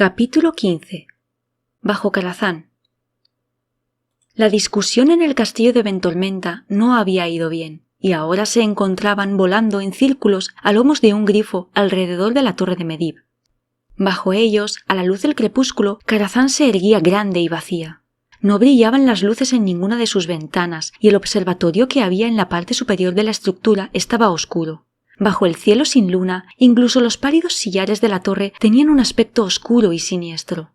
Capítulo 15. Bajo Karazhan. La discusión en el castillo de Ventolmenta no había ido bien, y ahora se encontraban volando en círculos a lomos de un grifo alrededor de la torre de Medivh. Bajo ellos, a la luz del crepúsculo, Karazhan se erguía grande y vacía. No brillaban las luces en ninguna de sus ventanas, y el observatorio que había en la parte superior de la estructura estaba oscuro. Bajo el cielo sin luna, incluso los pálidos sillares de la torre tenían un aspecto oscuro y siniestro.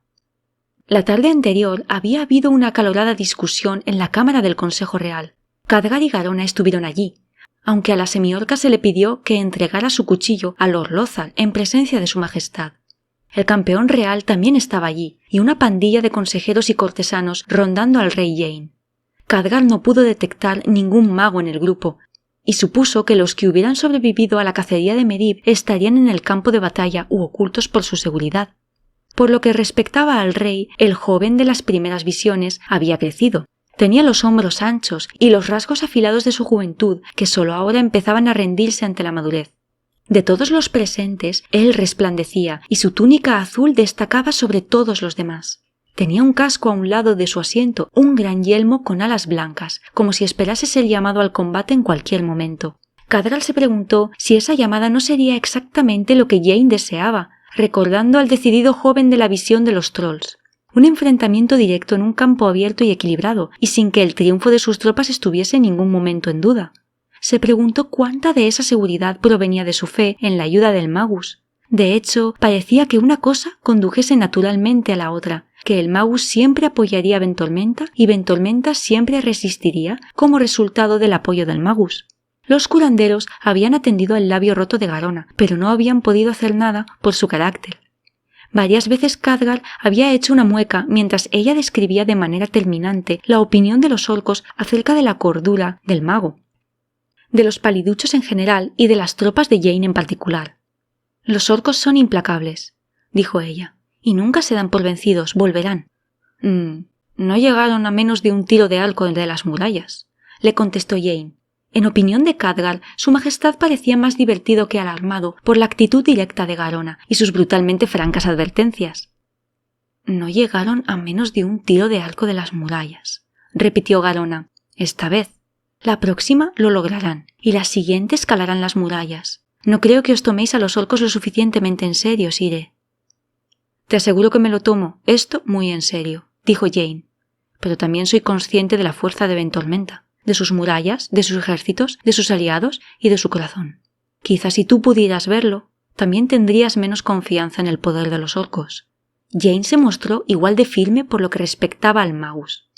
La tarde anterior había habido una acalorada discusión en la cámara del Consejo Real. Khadgar y Garona estuvieron allí, aunque a la semiorca se le pidió que entregara su cuchillo a Lord Lothar en presencia de su majestad. El campeón real también estaba allí, y una pandilla de consejeros y cortesanos rondando al rey Jain. Khadgar no pudo detectar ningún mago en el grupo, y supuso que los que hubieran sobrevivido a la cacería de Medivh estarían en el campo de batalla u ocultos por su seguridad. Por lo que respectaba al rey, el joven de las primeras visiones había crecido. Tenía los hombros anchos y los rasgos afilados de su juventud, que solo ahora empezaban a rendirse ante la madurez. De todos los presentes, él resplandecía, y su túnica azul destacaba sobre todos los demás. Tenía un casco a un lado de su asiento, un gran yelmo con alas blancas, como si esperase ser llamado al combate en cualquier momento. Khadgar se preguntó si esa llamada no sería exactamente lo que Jain deseaba, recordando al decidido joven de la visión de los trolls. Un enfrentamiento directo en un campo abierto y equilibrado, y sin que el triunfo de sus tropas estuviese en ningún momento en duda. Se preguntó cuánta de esa seguridad provenía de su fe en la ayuda del Magus. De hecho, parecía que una cosa condujese naturalmente a la otra, que el Magus siempre apoyaría a Ventolmenta y Ventolmenta siempre resistiría como resultado del apoyo del Magus. Los curanderos habían atendido al labio roto de Garona, pero no habían podido hacer nada por su carácter. Varias veces Khadgar había hecho una mueca mientras ella describía de manera terminante la opinión de los orcos acerca de la cordura del mago, de los paliduchos en general y de las tropas de Jain en particular. «Los orcos son implacables», dijo ella, «y nunca se dan por vencidos, volverán». No llegaron a menos de un tiro de arco de las murallas», le contestó Jain. En opinión de Khadgar, su majestad parecía más divertido que alarmado por la actitud directa de Garona y sus brutalmente francas advertencias. «No llegaron a menos de un tiro de arco de las murallas», repitió Garona. «Esta vez. La próxima lo lograrán, y la siguiente escalarán las murallas. No creo que os toméis a los orcos lo suficientemente en serio, Sire». «Te aseguro que me lo tomo esto muy en serio», dijo Jain. «Pero también soy consciente de la fuerza de Ventolmenta, de sus murallas, de sus ejércitos, de sus aliados y de su corazón. Quizás si tú pudieras verlo, también tendrías menos confianza en el poder de los orcos». Jain se mostró igual de firme por lo que respectaba al Magus.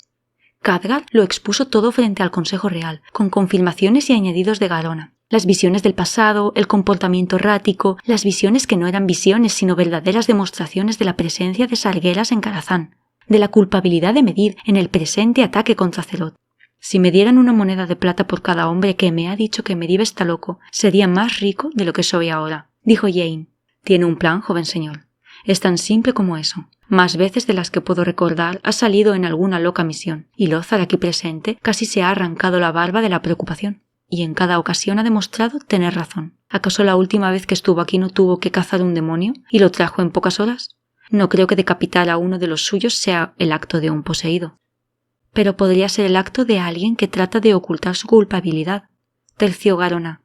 Khadgar lo expuso todo frente al Consejo Real, con confirmaciones y añadidos de Garona. Las visiones del pasado, el comportamiento errático, las visiones que no eran visiones sino verdaderas demostraciones de la presencia de sargueras en Karazhan, de la culpabilidad de Medivh en el presente ataque contra Azeroth. «Si me dieran una moneda de plata por cada hombre que me ha dicho que Medivh está loco, sería más rico de lo que soy ahora», dijo Jain. «Tiene un plan, joven señor. Es tan simple como eso. Más veces de las que puedo recordar ha salido en alguna loca misión, y Lothar aquí presente casi se ha arrancado la barba de la preocupación. Y en cada ocasión ha demostrado tener razón. ¿Acaso la última vez que estuvo aquí no tuvo que cazar un demonio y lo trajo en pocas horas? No creo que decapitar a uno de los suyos sea el acto de un poseído. Pero podría ser el acto de alguien que trata de ocultar su culpabilidad», terció Garona.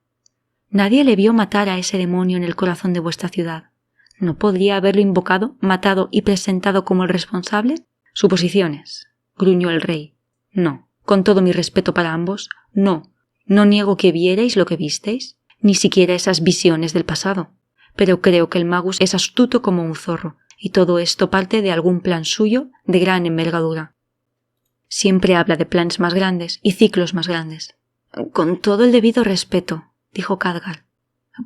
«Nadie le vio matar a ese demonio en el corazón de vuestra ciudad. ¿No podría haberlo invocado, matado y presentado como el responsable?» «Suposiciones», gruñó el rey. «No, con todo mi respeto para ambos, no. No niego que vierais lo que visteis, ni siquiera esas visiones del pasado. Pero creo que el Magus es astuto como un zorro, y todo esto parte de algún plan suyo de gran envergadura. Siempre habla de planes más grandes y ciclos más grandes». «Con todo el debido respeto», dijo Khadgar.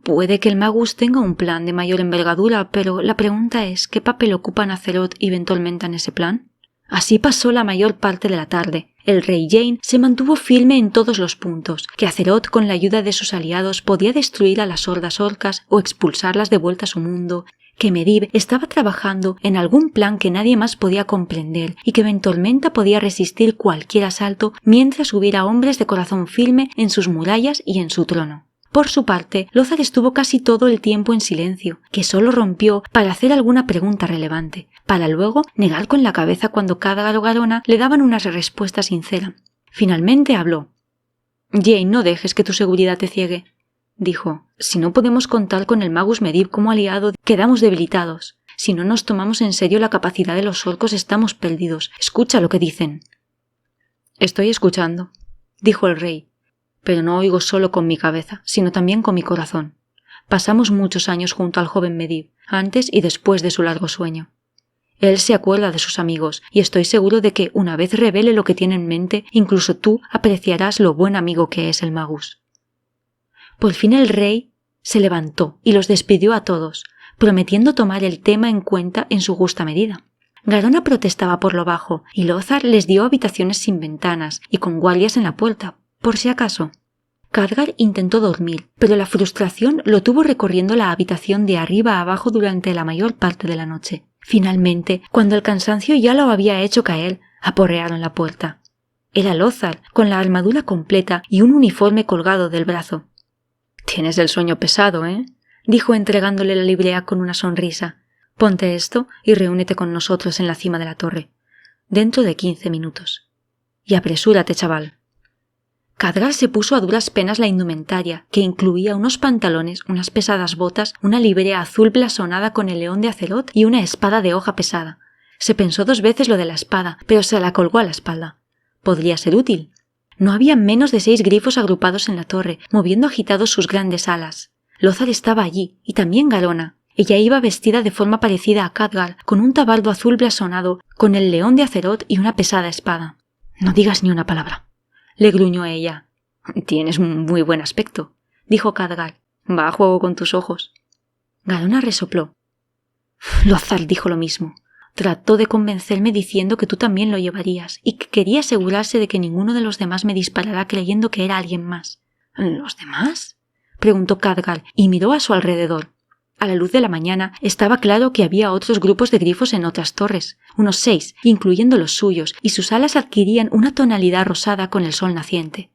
«Puede que el Magus tenga un plan de mayor envergadura, pero la pregunta es ¿qué papel ocupan Azeroth y Ventolmenta en ese plan?». Así pasó la mayor parte de la tarde. El rey Jain se mantuvo firme en todos los puntos, que Azeroth con la ayuda de sus aliados podía destruir a las hordas orcas o expulsarlas de vuelta a su mundo, que Medivh estaba trabajando en algún plan que nadie más podía comprender y que Ventolmenta podía resistir cualquier asalto mientras hubiera hombres de corazón firme en sus murallas y en su trono. Por su parte, Lothar estuvo casi todo el tiempo en silencio, que solo rompió para hacer alguna pregunta relevante, para luego negar con la cabeza cuando Khadgar o Garona le daban una respuesta sincera. Finalmente habló. «Jane, no dejes que tu seguridad te ciegue», dijo. «Si no podemos contar con el Magus Medivh como aliado, quedamos debilitados. Si no nos tomamos en serio la capacidad de los orcos, estamos perdidos. Escucha lo que dicen». «Estoy escuchando», dijo el rey. «Pero no oigo solo con mi cabeza, sino también con mi corazón. Pasamos muchos años junto al joven Medivh, antes y después de su largo sueño. Él se acuerda de sus amigos, y estoy seguro de que, una vez revele lo que tiene en mente, incluso tú apreciarás lo buen amigo que es el Magus». Por fin el rey se levantó y los despidió a todos, prometiendo tomar el tema en cuenta en su justa medida. Garona protestaba por lo bajo, y Lothar les dio habitaciones sin ventanas y con guardias en la puerta, por si acaso. Khadgar intentó dormir, pero la frustración lo tuvo recorriendo la habitación de arriba a abajo durante la mayor parte de la noche. Finalmente, cuando el cansancio ya lo había hecho caer, aporrearon la puerta. Era Lothar, con la armadura completa y un uniforme colgado del brazo. «Tienes el sueño pesado, ¿eh?», dijo entregándole la librea con una sonrisa. «Ponte esto y reúnete con nosotros en la cima de la torre. Dentro de 15 minutos. Y apresúrate, chaval». Khadgar se puso a duras penas la indumentaria, que incluía unos pantalones, unas pesadas botas, una librea azul blasonada con el león de Azeroth y una espada de hoja pesada. Se pensó 2 veces lo de la espada, pero se la colgó a la espalda. Podría ser útil. No había menos de 6 grifos agrupados en la torre, moviendo agitados sus grandes alas. Lothar estaba allí, y también Garona. Ella iba vestida de forma parecida a Khadgar, con un tabardo azul blasonado, con el león de Azeroth y una pesada espada. «No digas ni una palabra», le gruñó ella. «Tienes un muy buen aspecto», dijo Khadgar. «Va a juego con tus ojos». Garona resopló. «Lothar dijo lo mismo. Trató de convencerme diciendo que tú también lo llevarías y que quería asegurarse de que ninguno de los demás me disparara creyendo que era alguien más». «¿Los demás?», preguntó Khadgar y miró a su alrededor. A la luz de la mañana estaba claro que había otros grupos de grifos en otras torres, unos 6, incluyendo los suyos, y sus alas adquirían una tonalidad rosada con el sol naciente.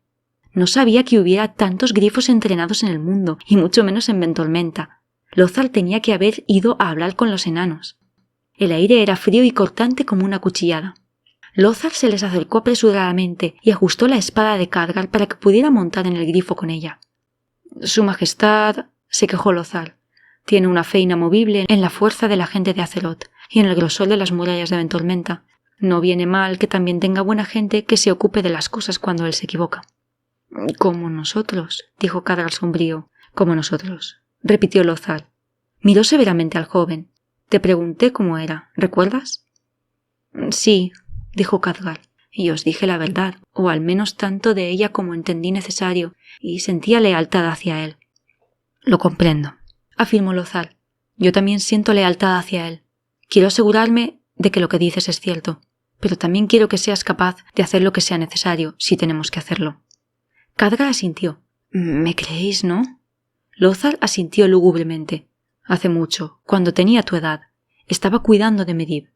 No sabía que hubiera tantos grifos entrenados en el mundo, y mucho menos en Ventolmenta. Lothar tenía que haber ido a hablar con los enanos. El aire era frío y cortante como una cuchillada. Lothar se les acercó apresuradamente y ajustó la espada de Khadgar para que pudiera montar en el grifo con ella. «Su Majestad», se quejó Lothar, «tiene una fe inamovible en la fuerza de la gente de Azeroth y en el grosor de las murallas de Ventolmenta. No viene mal que también tenga buena gente que se ocupe de las cosas cuando él se equivoca». «Como nosotros», dijo Khadgar sombrío. «Como nosotros», repitió Lothar. Miró severamente al joven. «Te pregunté cómo era, ¿recuerdas?» «Sí», dijo Khadgar, «y os dije la verdad, o al menos tanto de ella como entendí necesario, y sentía lealtad hacia él». «Lo comprendo», afirmó Lothar. «Yo también siento lealtad hacia él. Quiero asegurarme de que lo que dices es cierto, pero también quiero que seas capaz de hacer lo que sea necesario si tenemos que hacerlo». Khadgar asintió. «¿Me creéis, no?» Lothar asintió lúgubremente. «Hace mucho, cuando tenía tu edad, estaba cuidando de Medivh.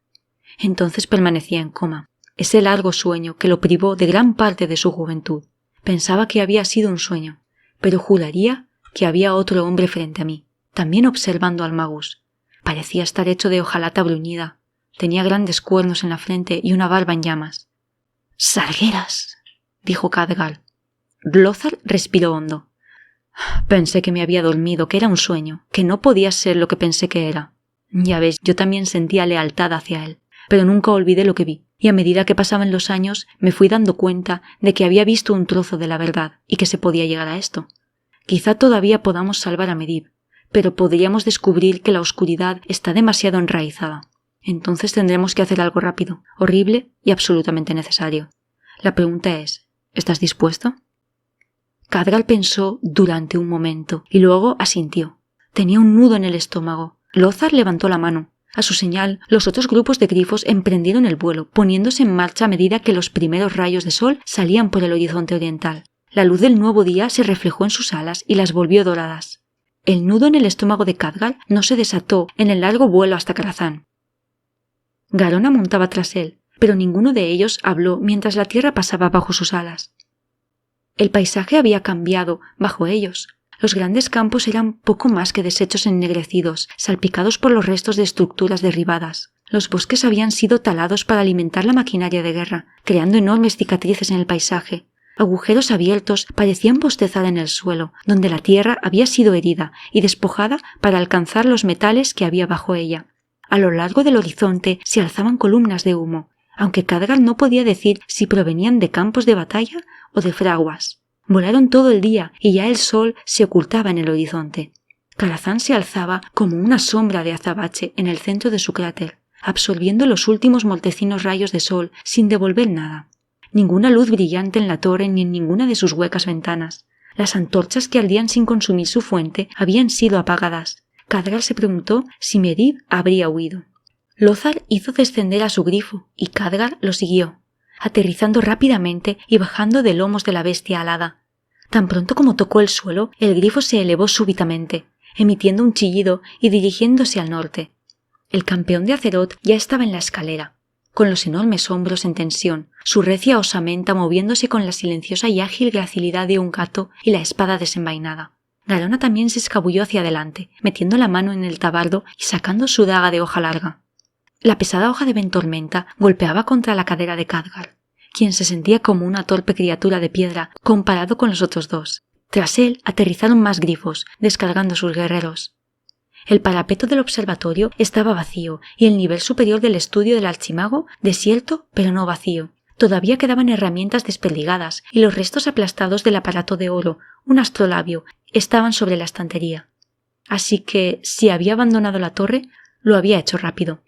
Entonces permanecía en coma. Ese largo sueño que lo privó de gran parte de su juventud. Pensaba que había sido un sueño, pero juraría que había otro hombre frente a mí, también observando al Magus. Parecía estar hecho de hojalata bruñida. Tenía grandes cuernos en la frente y una barba en llamas». «Sargueras», dijo Khadgar. Lothar respiró hondo. «Pensé que me había dormido, que era un sueño, que no podía ser lo que pensé que era. Ya ves, yo también sentía lealtad hacia él, pero nunca olvidé lo que vi, y a medida que pasaban los años me fui dando cuenta de que había visto un trozo de la verdad y que se podía llegar a esto. Quizá todavía podamos salvar a Medivh, pero podríamos descubrir que la oscuridad está demasiado enraizada. Entonces tendremos que hacer algo rápido, horrible y absolutamente necesario. La pregunta es, ¿estás dispuesto?» Khadgar pensó durante un momento y luego asintió. Tenía un nudo en el estómago. Lothar levantó la mano. A su señal, los otros grupos de grifos emprendieron el vuelo, poniéndose en marcha a medida que los primeros rayos de sol salían por el horizonte oriental. La luz del nuevo día se reflejó en sus alas y las volvió doradas. El nudo en el estómago de Khadgar no se desató en el largo vuelo hasta Karazhan. Garona montaba tras él, pero ninguno de ellos habló mientras la tierra pasaba bajo sus alas. El paisaje había cambiado bajo ellos. Los grandes campos eran poco más que desechos ennegrecidos, salpicados por los restos de estructuras derribadas. Los bosques habían sido talados para alimentar la maquinaria de guerra, creando enormes cicatrices en el paisaje. Agujeros abiertos parecían bostezar en el suelo, donde la tierra había sido herida y despojada para alcanzar los metales que había bajo ella. A lo largo del horizonte se alzaban columnas de humo, aunque Khadgar no podía decir si provenían de campos de batalla o de fraguas. Volaron todo el día y ya el sol se ocultaba en el horizonte. Kharazán se alzaba como una sombra de azabache en el centro de su cráter, absorbiendo los últimos mortecinos rayos de sol sin devolver nada. Ninguna luz brillante en la torre ni en ninguna de sus huecas ventanas. Las antorchas que ardían sin consumir su fuente habían sido apagadas. Khadgar se preguntó si Medivh habría huido. Lothar hizo descender a su grifo y Khadgar lo siguió, aterrizando rápidamente y bajando de lomos de la bestia alada. Tan pronto como tocó el suelo, el grifo se elevó súbitamente, emitiendo un chillido y dirigiéndose al norte. El campeón de Azeroth ya estaba en la escalera, con los enormes hombros en tensión, su recia osamenta moviéndose con la silenciosa y ágil gracilidad de un gato y la espada desenvainada. Garona también se escabulló hacia adelante, metiendo la mano en el tabardo y sacando su daga de hoja larga. La pesada hoja de ventormenta golpeaba contra la cadera de Khadgar, quien se sentía como una torpe criatura de piedra comparado con los otros dos. Tras él aterrizaron más grifos, descargando sus guerreros. El parapeto del observatorio estaba vacío y el nivel superior del estudio del archimago desierto pero no vacío. Todavía quedaban herramientas desperdigadas y los restos aplastados del aparato de oro, un astrolabio, estaban sobre la estantería. Así que, si había abandonado la torre, lo había hecho rápido.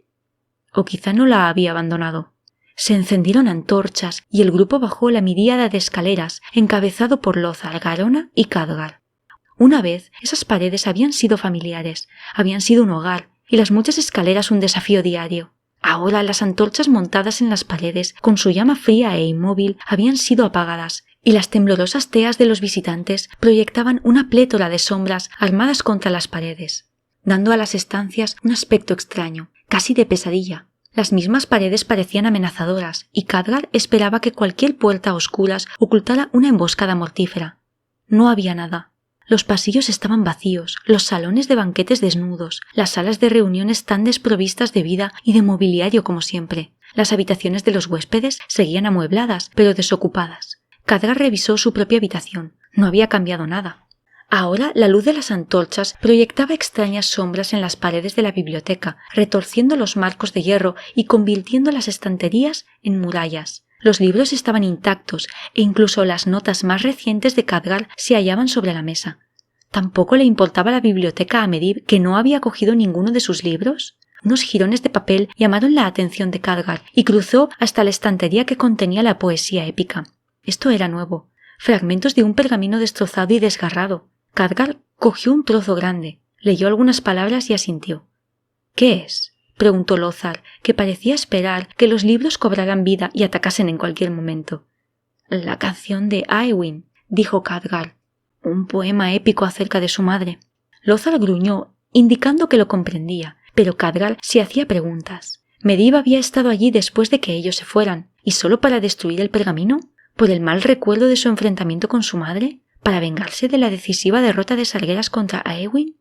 O quizá no la había abandonado. Se encendieron antorchas y el grupo bajó la miríada de escaleras, encabezado por Lothar, Garona y Khadgar. Una vez, esas paredes habían sido familiares, habían sido un hogar, y las muchas escaleras un desafío diario. Ahora las antorchas montadas en las paredes, con su llama fría e inmóvil, habían sido apagadas, y las temblorosas teas de los visitantes proyectaban una plétora de sombras armadas contra las paredes, dando a las estancias un aspecto extraño, casi de pesadilla. Las mismas paredes parecían amenazadoras, y Khadgar esperaba que cualquier puerta a oscuras ocultara una emboscada mortífera. No había nada. Los pasillos estaban vacíos, los salones de banquetes desnudos, las salas de reuniones tan desprovistas de vida y de mobiliario como siempre. Las habitaciones de los huéspedes seguían amuebladas, pero desocupadas. Khadgar revisó su propia habitación. No había cambiado nada. Ahora la luz de las antorchas proyectaba extrañas sombras en las paredes de la biblioteca, retorciendo los marcos de hierro y convirtiendo las estanterías en murallas. Los libros estaban intactos e incluso las notas más recientes de Khadgar se hallaban sobre la mesa. ¿Tampoco le importaba la biblioteca a Medivh que no había cogido ninguno de sus libros? Unos jirones de papel llamaron la atención de Khadgar y cruzó hasta la estantería que contenía la poesía épica. Esto era nuevo. Fragmentos de un pergamino destrozado y desgarrado. Khadgar cogió un trozo grande, leyó algunas palabras y asintió. ¿Qué es?, preguntó Lothar, que parecía esperar que los libros cobraran vida y atacasen en cualquier momento. La canción de Aewyn, dijo Khadgar, un poema épico acerca de su madre. Lothar gruñó, indicando que lo comprendía, pero Khadgar se hacía preguntas. Medivh había estado allí después de que ellos se fueran, ¿y solo para destruir el pergamino? ¿Por el mal recuerdo de su enfrentamiento con su madre? ¿Para vengarse de la decisiva derrota de Sargeras contra Aewyn?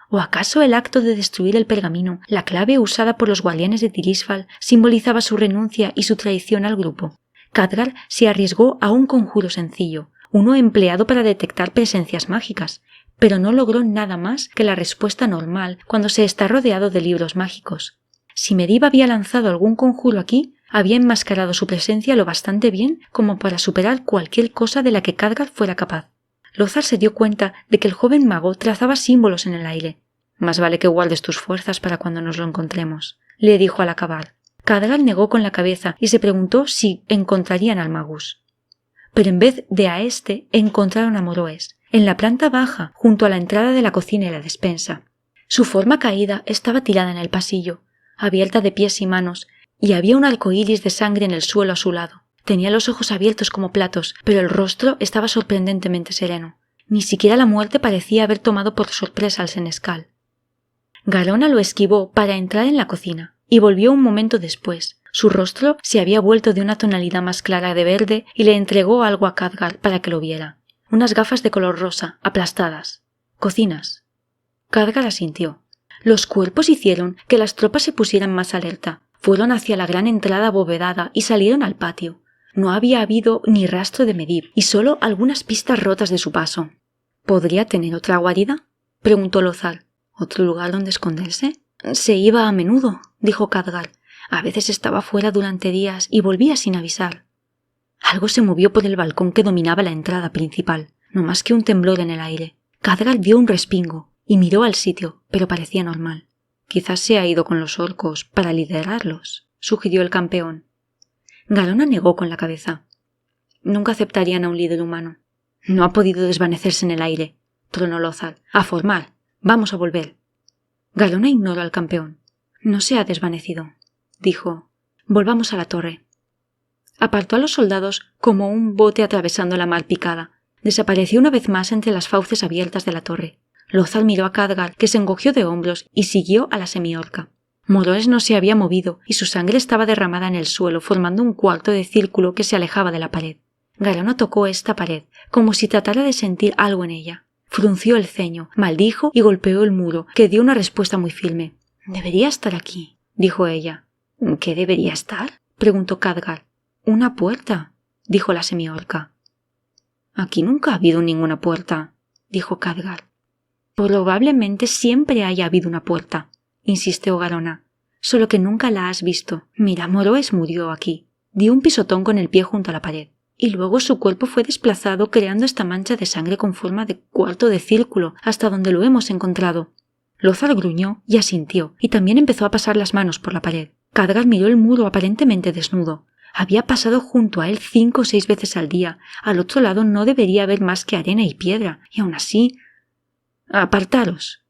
¿O acaso el acto de destruir el pergamino, la clave usada por los guardianes de Tirisfal, simbolizaba su renuncia y su traición al grupo? Khadgar se arriesgó a un conjuro sencillo, uno empleado para detectar presencias mágicas, pero no logró nada más que la respuesta normal cuando se está rodeado de libros mágicos. Si Medivh había lanzado algún conjuro aquí, había enmascarado su presencia lo bastante bien como para superar cualquier cosa de la que Khadgar fuera capaz. Lothar se dio cuenta de que el joven mago trazaba símbolos en el aire. «Más vale que guardes tus fuerzas para cuando nos lo encontremos», le dijo al acabar. Khadgar negó con la cabeza y se preguntó si encontrarían al magus. Pero en vez de a éste, encontraron a Moroes, en la planta baja, junto a la entrada de la cocina y la despensa. Su forma caída estaba tirada en el pasillo, abierta de pies y manos, y había un arco iris de sangre en el suelo a su lado. Tenía los ojos abiertos como platos, pero el rostro estaba sorprendentemente sereno. Ni siquiera la muerte parecía haber tomado por sorpresa al senescal. Garona lo esquivó para entrar en la cocina, y volvió un momento después. Su rostro se había vuelto de una tonalidad más clara de verde y le entregó algo a Khadgar para que lo viera. Unas gafas de color rosa, aplastadas. Cocinas. Khadgar asintió. Los cuerpos hicieron que las tropas se pusieran más alerta. Fueron hacia la gran entrada abovedada y salieron al patio. No había habido ni rastro de Medivh y solo algunas pistas rotas de su paso. ¿Podría tener otra guarida?, preguntó Lothar. ¿Otro lugar donde esconderse? Se iba a menudo, dijo Khadgar. A veces estaba fuera durante días y volvía sin avisar. Algo se movió por el balcón que dominaba la entrada principal, no más que un temblor en el aire. Khadgar dio un respingo y miró al sitio, pero parecía normal. Quizás se ha ido con los orcos para liderarlos, sugirió el campeón. Garona negó con la cabeza. Nunca aceptarían a un líder humano. No ha podido desvanecerse en el aire, tronó Lothar. A formar. Vamos a volver. Garona ignoró al campeón. No se ha desvanecido, dijo. Volvamos a la torre. Apartó a los soldados como un bote atravesando la mar picada. Desapareció una vez más entre las fauces abiertas de la torre. Lothar miró a Khadgar, que se encogió de hombros y siguió a la semiorca. Moroes no se había movido y su sangre estaba derramada en el suelo, formando un cuarto de círculo que se alejaba de la pared. Garona tocó esta pared, como si tratara de sentir algo en ella. Frunció el ceño, maldijo y golpeó el muro, que dio una respuesta muy firme. «Debería estar aquí», dijo ella. «¿Qué debería estar?», preguntó Khadgar. «Una puerta», dijo la semiorca. «Aquí nunca ha habido ninguna puerta», dijo Khadgar. «Probablemente siempre haya habido una puerta», insistió Garona. «Solo que nunca la has visto. Mira, Moroes murió aquí». Dio un pisotón con el pie junto a la pared. Y luego su cuerpo fue desplazado creando esta mancha de sangre con forma de cuarto de círculo hasta donde lo hemos encontrado. Lothar gruñó y asintió, y también empezó a pasar las manos por la pared. Khadgar miró el muro aparentemente desnudo. Había pasado junto a él 5 o 6 veces al día. Al otro lado no debería haber más que arena y piedra, y aún así... «Apartaros»,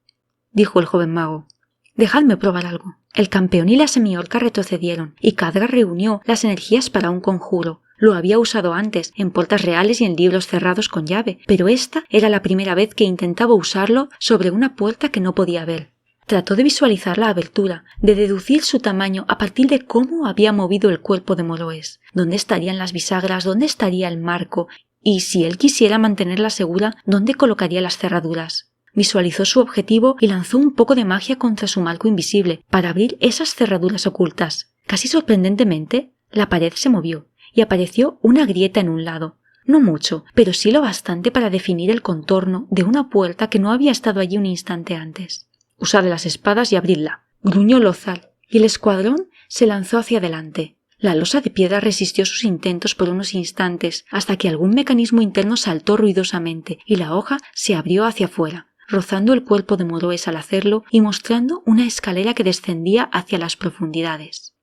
dijo el joven mago. «Dejadme probar algo». El campeón y la semiorca retrocedieron, y Khadgar reunió las energías para un conjuro. Lo había usado antes, en puertas reales y en libros cerrados con llave, pero esta era la primera vez que intentaba usarlo sobre una puerta que no podía ver. Trató de visualizar la abertura, de deducir su tamaño a partir de cómo había movido el cuerpo de Moroes, dónde estarían las bisagras, dónde estaría el marco, y si él quisiera mantenerla segura, dónde colocaría las cerraduras. Visualizó su objetivo y lanzó un poco de magia contra su marco invisible para abrir esas cerraduras ocultas. Casi sorprendentemente, la pared se movió y apareció una grieta en un lado. No mucho, pero sí lo bastante para definir el contorno de una puerta que no había estado allí un instante antes. «Usad las espadas y abridla», gruñó Lothar, y el escuadrón se lanzó hacia adelante. La losa de piedra resistió sus intentos por unos instantes, hasta que algún mecanismo interno saltó ruidosamente y la hoja se abrió hacia afuera, rozando el cuerpo de Moroes al hacerlo y mostrando una escalera que descendía hacia las profundidades.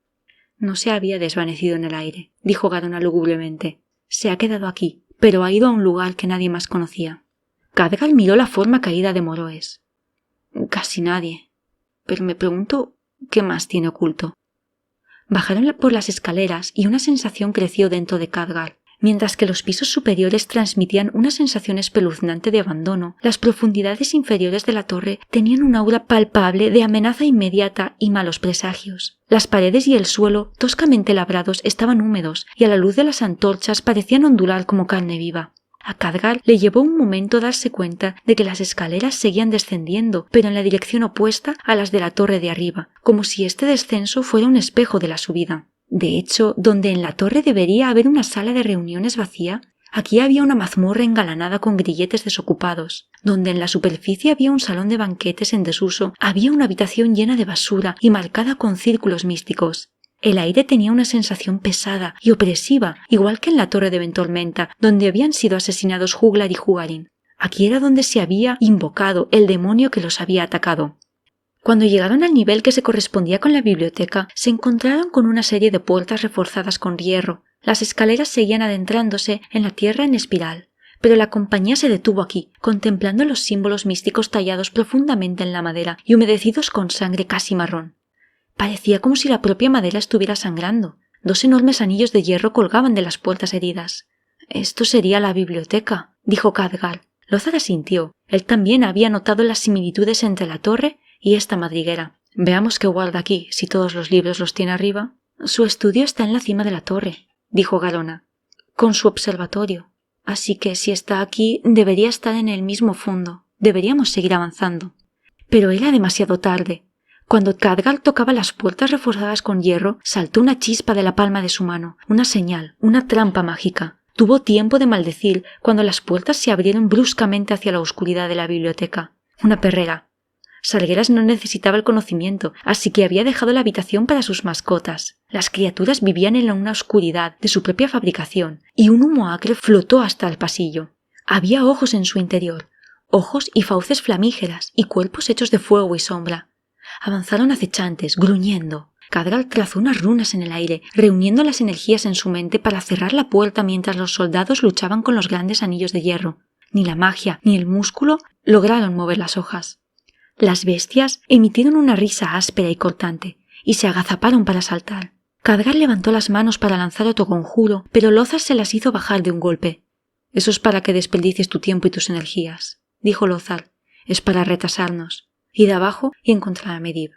«No se había desvanecido en el aire», dijo Garona lúgubremente. «Se ha quedado aquí, pero ha ido a un lugar que nadie más conocía». Khadgar miró la forma caída de Moroes. «Casi nadie. Pero me pregunto qué más tiene oculto». Bajaron por las escaleras y una sensación creció dentro de Khadgar. Mientras que los pisos superiores transmitían una sensación espeluznante de abandono, las profundidades inferiores de la torre tenían un aura palpable de amenaza inmediata y malos presagios. Las paredes y el suelo, toscamente labrados, estaban húmedos y a la luz de las antorchas parecían ondular como carne viva. A Khadgar le llevó un momento darse cuenta de que las escaleras seguían descendiendo, pero en la dirección opuesta a las de la torre de arriba, como si este descenso fuera un espejo de la subida. De hecho, donde en la torre debería haber una sala de reuniones vacía, aquí había una mazmorra engalanada con grilletes desocupados. Donde en la superficie había un salón de banquetes en desuso, había una habitación llena de basura y marcada con círculos místicos. El aire tenía una sensación pesada y opresiva, igual que en la torre de Ventolmenta, donde habían sido asesinados Juglar y Hugarin. Aquí era donde se había invocado el demonio que los había atacado. Cuando llegaron al nivel que se correspondía con la biblioteca, se encontraron con una serie de puertas reforzadas con hierro. Las escaleras seguían adentrándose en la tierra en espiral, pero la compañía se detuvo aquí, contemplando los símbolos místicos tallados profundamente en la madera y humedecidos con sangre casi marrón. Parecía como si la propia madera estuviera sangrando. 2 enormes anillos de hierro colgaban de las puertas heridas. «Esto sería la biblioteca», dijo Khadgar. Lothar asintió. Él también había notado las similitudes entre la torre y esta madriguera. «Veamos qué guarda aquí, si todos los libros los tiene arriba». «Su estudio está en la cima de la torre», dijo Garona, «con su observatorio. Así que si está aquí, debería estar en el mismo fondo, Deberíamos seguir avanzando. Pero era demasiado tarde. Cuando Khadgar tocaba las puertas reforzadas con hierro, saltó una chispa de la palma de su mano, una señal, una trampa mágica. Tuvo tiempo de maldecir cuando las puertas se abrieron bruscamente hacia la oscuridad de la biblioteca. Una perrera. Sargueras no necesitaba el conocimiento, así que había dejado la habitación para sus mascotas. Las criaturas vivían en una oscuridad de su propia fabricación, y un humo acre flotó hasta el pasillo. Había ojos en su interior, ojos y fauces flamígeras, y cuerpos hechos de fuego y sombra. Avanzaron acechantes, gruñendo. Khadgar trazó unas runas en el aire, reuniendo las energías en su mente para cerrar la puerta mientras los soldados luchaban con los grandes anillos de hierro. Ni la magia ni el músculo lograron mover las hojas. Las bestias emitieron una risa áspera y cortante, y se agazaparon para saltar. Khadgar levantó las manos para lanzar otro conjuro, pero Lothar se las hizo bajar de un golpe. «Eso es para que desperdicies tu tiempo y tus energías», dijo Lothar. «Es para retrasarnos. Id abajo y encontrad a Medivh».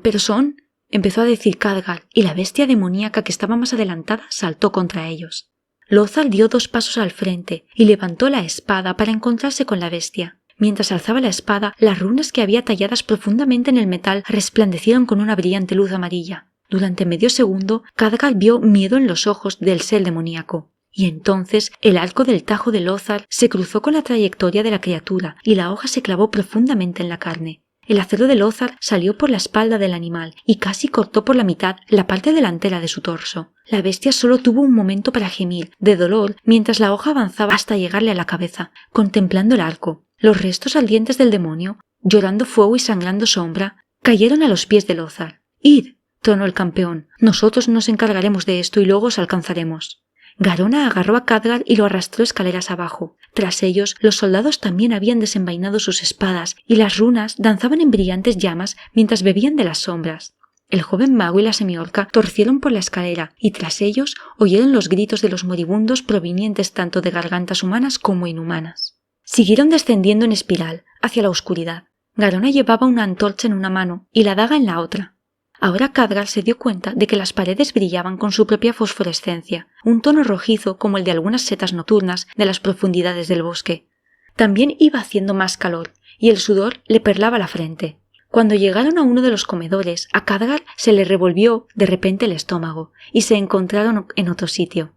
«Pero son...» empezó a decir Khadgar, y la bestia demoníaca que estaba más adelantada saltó contra ellos. Lothar dio 2 pasos al frente y levantó la espada para encontrarse con la bestia. Mientras alzaba la espada, las runas que había talladas profundamente en el metal resplandecieron con una brillante luz amarilla. Durante medio segundo, Khadgar vio miedo en los ojos del ser demoníaco. Y entonces el arco del tajo de Lothar se cruzó con la trayectoria de la criatura y la hoja se clavó profundamente en la carne. El acero de Lothar salió por la espalda del animal y casi cortó por la mitad la parte delantera de su torso. La bestia solo tuvo un momento para gemir de dolor mientras la hoja avanzaba hasta llegarle a la cabeza, contemplando el arco. Los restos ardientes del demonio, llorando fuego y sangrando sombra, cayeron a los pies de Lothar. «¡Id!», tronó el campeón. «Nosotros nos encargaremos de esto y luego os alcanzaremos». Garona agarró a Khadgar y lo arrastró escaleras abajo. Tras ellos, los soldados también habían desenvainado sus espadas y las runas danzaban en brillantes llamas mientras bebían de las sombras. El joven mago y la semiorca torcieron por la escalera y tras ellos oyeron los gritos de los moribundos provenientes tanto de gargantas humanas como inhumanas. Siguieron descendiendo en espiral, hacia la oscuridad. Garona llevaba una antorcha en una mano y la daga en la otra. Ahora Khadgar se dio cuenta de que las paredes brillaban con su propia fosforescencia, un tono rojizo como el de algunas setas nocturnas de las profundidades del bosque. También iba haciendo más calor, y el sudor le perlaba la frente. Cuando llegaron a uno de los comedores, a Khadgar se le revolvió de repente el estómago, y se encontraron en otro sitio.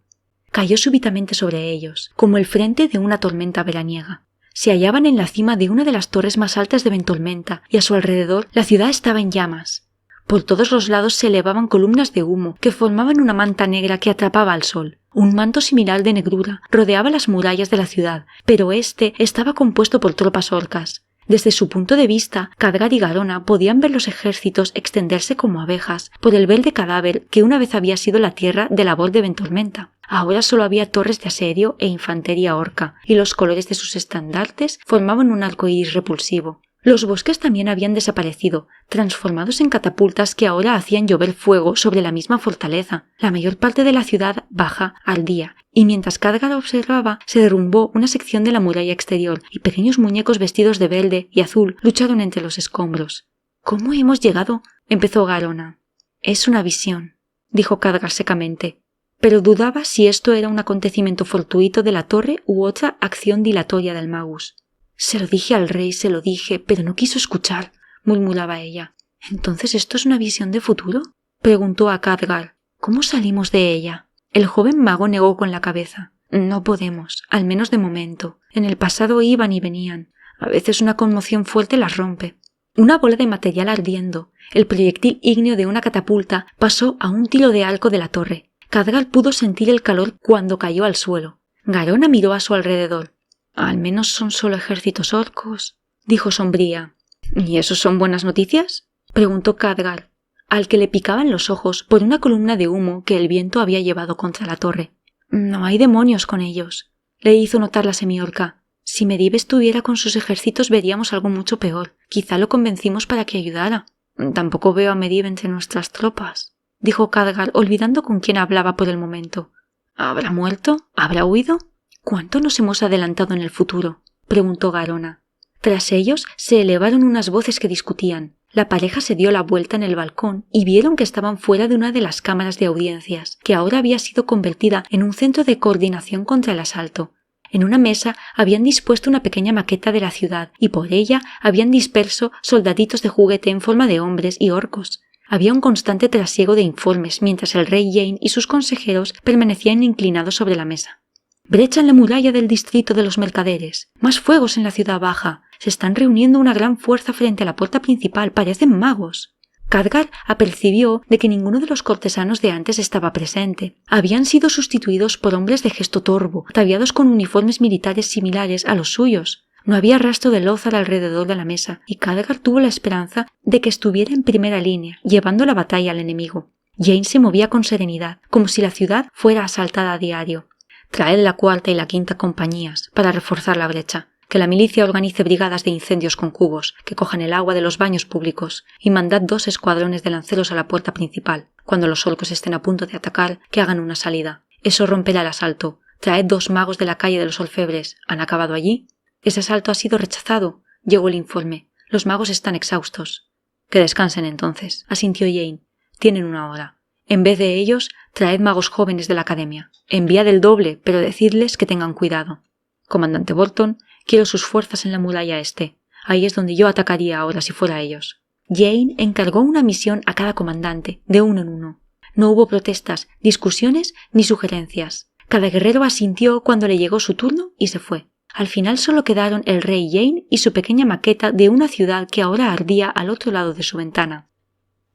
Cayó súbitamente sobre ellos, como el frente de una tormenta veraniega. Se hallaban en la cima de una de las torres más altas de Ventolmenta, y a su alrededor la ciudad estaba en llamas. Por todos los lados se elevaban columnas de humo que formaban una manta negra que atrapaba al sol. Un manto similar de negrura rodeaba las murallas de la ciudad, pero este estaba compuesto por tropas orcas. Desde su punto de vista, Khadgar y Garona podían ver los ejércitos extenderse como abejas por el verde cadáver que una vez había sido la tierra de labor de Ventolmenta. Ahora solo había torres de asedio e infantería orca, y los colores de sus estandartes formaban un arcoíris repulsivo. Los bosques también habían desaparecido, transformados en catapultas que ahora hacían llover fuego sobre la misma fortaleza. La mayor parte de la ciudad baja ardía, y mientras Khadgar observaba, se derrumbó una sección de la muralla exterior, y pequeños muñecos vestidos de verde y azul lucharon entre los escombros. «¿Cómo hemos llegado?», empezó Garona. «Es una visión», dijo Khadgar secamente, pero dudaba si esto era un acontecimiento fortuito de la torre u otra acción dilatoria del magus. «Se lo dije al rey, se lo dije, pero no quiso escuchar», murmuraba ella. «¿Entonces esto es una visión de futuro?», preguntó a Khadgar. «¿Cómo salimos de ella?». El joven mago negó con la cabeza. «No podemos, al menos de momento. En el pasado iban y venían. A veces una conmoción fuerte las rompe». Una bola de material ardiendo, el proyectil ígneo de una catapulta, pasó a un tiro de arco de la torre. Khadgar pudo sentir el calor cuando cayó al suelo. Garona miró a su alrededor. «Al menos son solo ejércitos orcos», dijo sombría. «¿Y eso son buenas noticias?», preguntó Khadgar, al que le picaban los ojos por una columna de humo que el viento había llevado contra la torre. «No hay demonios con ellos», le hizo notar la semiorca. «Si Medivh estuviera con sus ejércitos veríamos algo mucho peor. Quizá lo convencimos para que ayudara». «Tampoco veo a Medivh entre nuestras tropas», dijo Khadgar, olvidando con quién hablaba por el momento. «¿Habrá muerto? ¿Habrá huido?» «¿Cuánto nos hemos adelantado en el futuro?», preguntó Garona. Tras ellos se elevaron unas voces que discutían. La pareja se dio la vuelta en el balcón y vieron que estaban fuera de una de las cámaras de audiencias, que ahora había sido convertida en un centro de coordinación contra el asalto. En una mesa habían dispuesto una pequeña maqueta de la ciudad y por ella habían disperso soldaditos de juguete en forma de hombres y orcos. Había un constante trasiego de informes mientras el rey Jane y sus consejeros permanecían inclinados sobre la mesa. Brecha en la muralla del distrito de los mercaderes. Más fuegos en la ciudad baja. Se están reuniendo una gran fuerza frente a la puerta principal. Parecen magos. Khadgar apercibió de que ninguno de los cortesanos de antes estaba presente. Habían sido sustituidos por hombres de gesto torvo, ataviados con uniformes militares similares a los suyos. No había rastro de Lothar alrededor de la mesa, y Khadgar tuvo la esperanza de que estuviera en primera línea, llevando la batalla al enemigo. Jane se movía con serenidad, como si la ciudad fuera asaltada a diario. Traed la cuarta y la quinta compañías para reforzar la brecha. Que la milicia organice brigadas de incendios con cubos, que cojan el agua de los baños públicos, y mandad 2 escuadrones de lanceros a la puerta principal. Cuando los orcos estén a punto de atacar, que hagan una salida. Eso romperá el asalto. Traed 2 magos de la calle de los orfebres. ¿Han acabado allí? Ese asalto ha sido rechazado. Llegó el informe. Los magos están exhaustos. Que descansen entonces, asintió Jane. Tienen 1 hora. En vez de ellos, traed magos jóvenes de la academia. Enviad el doble, pero decidles que tengan cuidado. Comandante Bolton, quiero sus fuerzas en la muralla este. Ahí es donde yo atacaría ahora si fuera ellos. Jane encargó una misión a cada comandante, de uno en uno. No hubo protestas, discusiones ni sugerencias. Cada guerrero asintió cuando le llegó su turno y se fue. Al final solo quedaron el rey Jane y su pequeña maqueta de una ciudad que ahora ardía al otro lado de su ventana.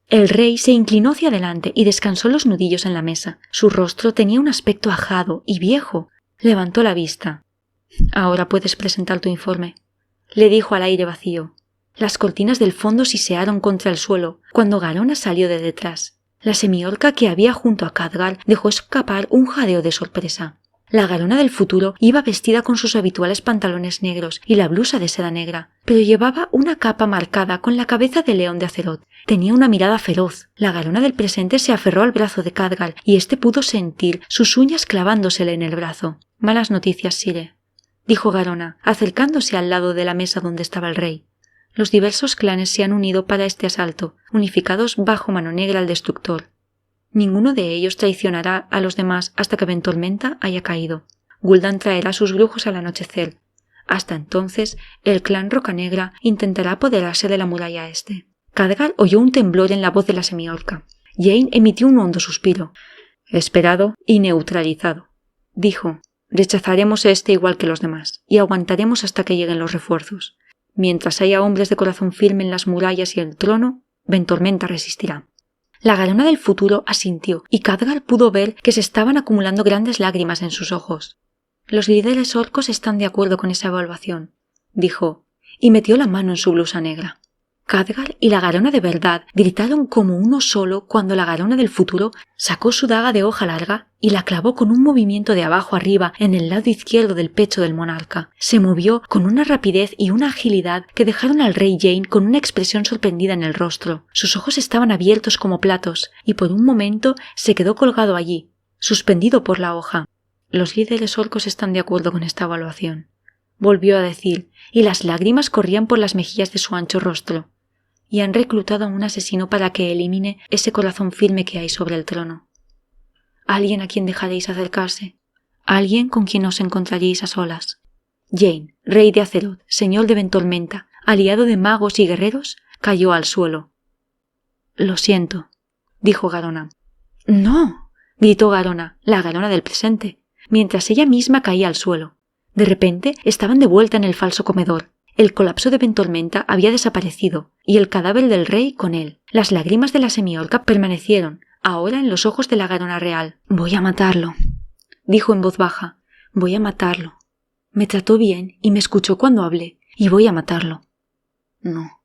El rey se inclinó hacia adelante y descansó los nudillos en la mesa. Su rostro tenía un aspecto ajado y viejo. Levantó la vista. Ahora puedes presentar tu informe, le dijo al aire vacío. Las cortinas del fondo sisearon contra el suelo cuando Garona salió de detrás. La semiorca que había junto a Khadgar dejó escapar un jadeo de sorpresa. La Garona del futuro iba vestida con sus habituales pantalones negros y la blusa de seda negra, pero llevaba una capa marcada con la cabeza de león de Azeroth. Tenía una mirada feroz. La Garona del presente se aferró al brazo de Khadgar y éste pudo sentir sus uñas clavándosele en el brazo. Malas noticias, Sire, dijo Garona, acercándose al lado de la mesa donde estaba el rey. Los diversos clanes se han unido para este asalto, unificados bajo Mano Negra al Destructor. Ninguno de ellos traicionará a los demás hasta que Ventormenta haya caído. Gul'dan traerá sus brujos al anochecer. Hasta entonces, el clan Rocanegra intentará apoderarse de la muralla este. Khadgar oyó un temblor en la voz de la semiorca. Jane emitió un hondo suspiro. Esperado y neutralizado, dijo. Rechazaremos este igual que los demás, y aguantaremos hasta que lleguen los refuerzos. Mientras haya hombres de corazón firme en las murallas y el trono, Ventormenta resistirá. La Garona del futuro asintió, y Khadgar pudo ver que se estaban acumulando grandes lágrimas en sus ojos. Los líderes orcos están de acuerdo con esa evaluación, dijo, y metió la mano en su blusa negra. Khadgar y la Garona de verdad gritaron como uno solo cuando la Garona del futuro sacó su daga de hoja larga y la clavó con un movimiento de abajo arriba en el lado izquierdo del pecho del monarca. Se movió con una rapidez y una agilidad que dejaron al rey Jane con una expresión sorprendida en el rostro. Sus ojos estaban abiertos como platos y por un momento se quedó colgado allí, suspendido por la hoja. Los líderes orcos están de acuerdo con esta evaluación, volvió a decir, y las lágrimas corrían por las mejillas de su ancho rostro. Y han reclutado a un asesino para que elimine ese corazón firme que hay sobre el trono. Alguien a quien dejaréis acercarse. Alguien con quien os encontraréis a solas. Jane, rey de Azeroth, señor de Ventormenta, aliado de magos y guerreros, cayó al suelo. Lo siento, dijo Garona. No, gritó Garona, la Garona del presente, mientras ella misma caía al suelo. De repente estaban de vuelta en el falso comedor. El colapso de Ventormenta había desaparecido, y el cadáver del rey con él. Las lágrimas de la semiorca permanecieron, ahora en los ojos de la Garona real. Voy a matarlo, dijo en voz baja. Voy a matarlo. Me trató bien y me escuchó cuando hablé, y voy a matarlo. No.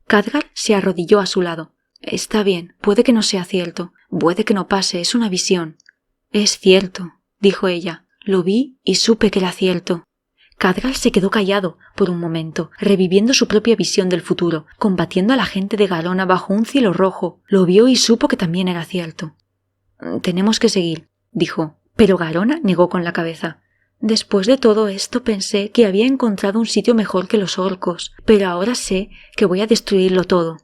Khadgar se arrodilló a su lado. Está bien, puede que no sea cierto, puede que no pase, es una visión. Es cierto, dijo ella. Lo vi y supe que era cierto. Khadgar se quedó callado por un momento, reviviendo su propia visión del futuro, combatiendo a la gente de Garona bajo un cielo rojo. Lo vio y supo que también era cierto. Tenemos que seguir, dijo, pero Garona negó con la cabeza. Después de todo esto pensé que había encontrado un sitio mejor que los orcos, pero ahora sé que voy a destruirlo todo.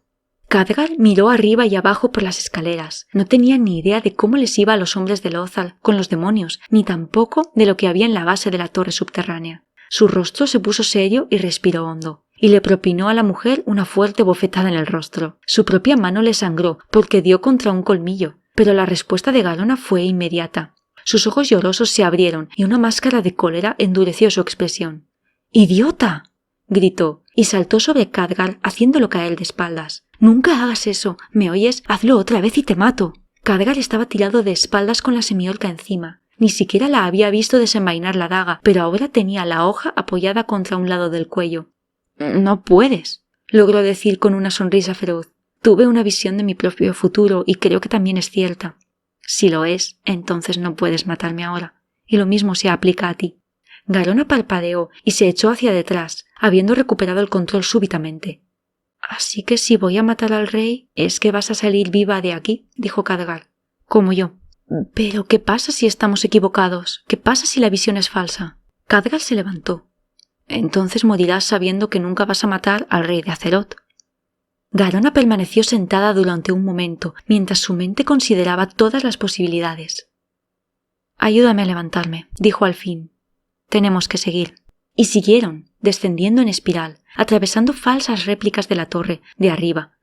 Khadgar miró arriba y abajo por las escaleras. No tenía ni idea de cómo les iba a los hombres de Lothal con los demonios, ni tampoco de lo que había en la base de la torre subterránea. Su rostro se puso serio y respiró hondo, y le propinó a la mujer una fuerte bofetada en el rostro. Su propia mano le sangró porque dio contra un colmillo, pero la respuesta de Garona fue inmediata. Sus ojos llorosos se abrieron y una máscara de cólera endureció su expresión. ¡Idiota!, gritó, y saltó sobre Khadgar haciéndolo caer de espaldas. «Nunca hagas eso, ¿me oyes? Hazlo otra vez y te mato». Khadgar estaba tirado de espaldas con la semiorca encima. Ni siquiera la había visto desenvainar la daga, pero ahora tenía la hoja apoyada contra un lado del cuello. «No puedes», logró decir con una sonrisa feroz. «Tuve una visión de mi propio futuro y creo que también es cierta. Si lo es, entonces no puedes matarme ahora. Y lo mismo se aplica a ti». Garona parpadeó y se echó hacia detrás, habiendo recuperado el control súbitamente. «Así que si voy a matar al rey, ¿es que vas a salir viva de aquí?», dijo Khadgar. «Como yo». «¿Pero qué pasa si estamos equivocados? ¿Qué pasa si la visión es falsa?». Khadgar se levantó. «Entonces morirás sabiendo que nunca vas a matar al rey de Azeroth». Garona permaneció sentada durante un momento, mientras su mente consideraba todas las posibilidades. «Ayúdame a levantarme», dijo al fin. «Tenemos que seguir». Y siguieron, descendiendo en espiral, atravesando falsas réplicas de la torre, de arriba.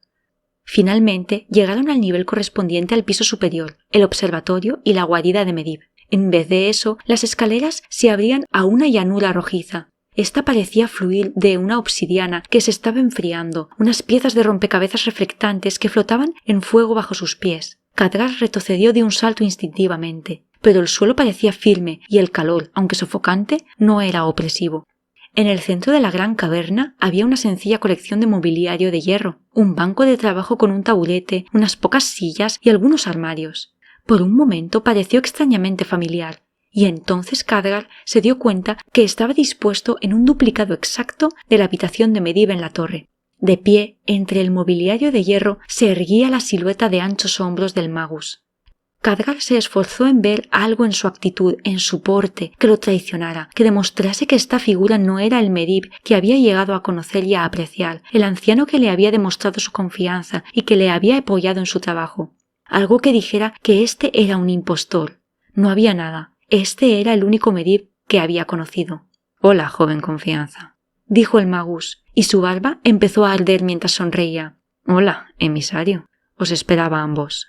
Finalmente llegaron al nivel correspondiente al piso superior, el observatorio y la guarida de Medivh. En vez de eso, las escaleras se abrían a una llanura rojiza. Esta parecía fluir de una obsidiana que se estaba enfriando, unas piezas de rompecabezas reflectantes que flotaban en fuego bajo sus pies. Khadgar retrocedió de un salto instintivamente, pero el suelo parecía firme y el calor, aunque sofocante, no era opresivo. En el centro de la gran caverna había una sencilla colección de mobiliario de hierro, un banco de trabajo con un taburete, unas pocas sillas y algunos armarios. Por un momento pareció extrañamente familiar, y entonces Khadgar se dio cuenta que estaba dispuesto en un duplicado exacto de la habitación de Medivh en la torre. De pie, entre el mobiliario de hierro, se erguía la silueta de anchos hombros del magus. Khadgar se esforzó en ver algo en su actitud, en su porte, que lo traicionara, que demostrase que esta figura no era el Medivh que había llegado a conocer y a apreciar, el anciano que le había demostrado su confianza y que le había apoyado en su trabajo. Algo que dijera que este era un impostor. No había nada. Este era el único Medivh que había conocido. «Hola, joven confianza», dijo el magus, y su barba empezó a arder mientras sonreía. «Hola, emisario. Os esperaba a ambos».